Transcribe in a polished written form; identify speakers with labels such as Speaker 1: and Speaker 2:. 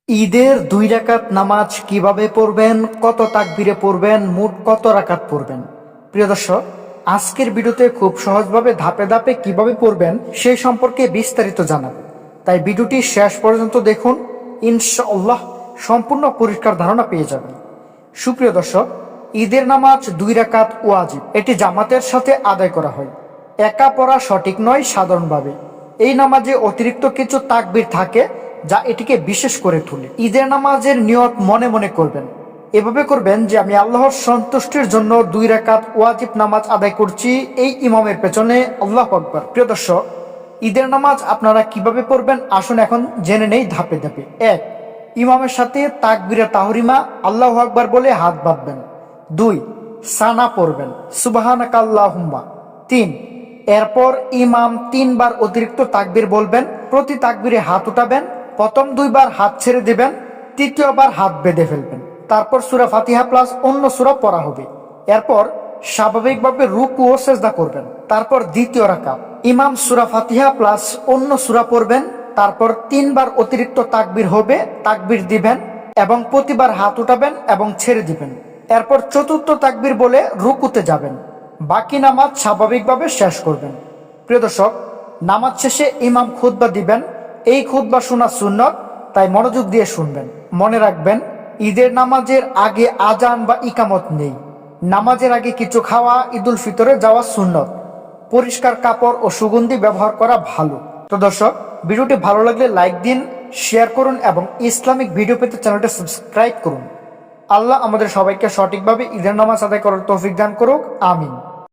Speaker 1: ঈদের 2 রাকাত নামাজ কিভাবে পড়বেন, কত তাকবীরে পড়বেন, মোট কত রাকাত পড়বেন? প্রিয় দর্শক, আজকের ভিডিওতে খুব সহজভাবে ধাপে ধাপে কিভাবে পড়বেন সেই সম্পর্কে বিস্তারিত জানাবো। তাই ভিডিওটি শেষ পর্যন্ত দেখুন, ইনশাআল্লাহ সম্পূর্ণ পরিষ্কার ধারণা পেয়ে যাবেন। সুপ্রিয় দর্শক, ঈদের নামাজ 2 রাকাত ওয়াজিব। এটি জামাতের সাথে আদায় করা হয়। একা পড়া সঠিক নয় সাধারণভাবে। এই নামাজে অতিরিক্ত কিছু তাকবীর থাকে যা এটিকে বিশেষ করে তোলে। ঈদের নামাজের নিয়ত মনে মনে করবেন। এভাবে করবেন যে আমি আল্লাহর সন্তুষ্টির জন্য 2 রাকাত ওয়াজিব নামাজ আদায় করছি এই ইমামের পেছনে। আল্লাহু আকবার। প্রিয় দর্শক, ঈদের নামাজ আপনারা কিভাবে পড়বেন আসুন এখন জেনে নেই ধাপে ধাপে। 1. ইমামের সাথে তাকবীরে তাহরিমা আল্লাহু আকবার বলে হাত বাঁধবেন। 2. সানা পড়বেন সুবহানাকাল্লাহুম্মা। 3. এরপর ইমাম 3 বার অতিরিক্ত তাকবীর বলবেন। প্রতি তাকবীরে হাত উঠাবেন। প্রথম 2 বার হাত ছেড়ে দিবেন, তৃতীয়বার হাত বেঁধে ফেলবেন। তারপর সূরা ফাতিহা প্লাস অন্য সূরা পড়া হবে। এরপর স্বাভাবিকভাবে রুকু ও সেজদা করবেন। তারপর দ্বিতীয় রাকাত ইমাম সূরা ফাতিহা প্লাস অন্য সূরা পড়বেন। তারপর 3 বার অতিরিক্ত তাকবীর হবে, তাকবীর দিবেন এবং প্রতিবার হাত উঠাবেন এবং ছেড়ে দিবেন। এরপর চতুর্থ তাকবীর বলে রুকুতে যাবেন। বাকি নামাজ স্বাভাবিকভাবে শেষ করবেন। প্রিয় দর্শক, নামাজ শেষে ইমাম খুতবা দিবেন। এই খুতবা শোনা সুন্নত, তাই মনোযোগ দিয়ে শুনবেন। মনে রাখবেন, ঈদের নামাজের আগে আজান বা ইকামত নেই। নামাজের আগে কিছু খাওয়া ঈদুল ফিতরে যাওয়া সুন্নত। পরিষ্কার কাপড় ও সুগন্ধি ব্যবহার করা ভালো। তো দর্শক, ভিডিওটি ভালো লাগলে লাইক দিন, শেয়ার করুন এবং ইসলামিক ভিডিও পেতে চ্যানেলটি সাবস্ক্রাইব করুন। আল্লাহ আমাদের সবাইকে সঠিকভাবে ঈদের নামাজ আদায় করার তৌফিক দান করুক। আমিন।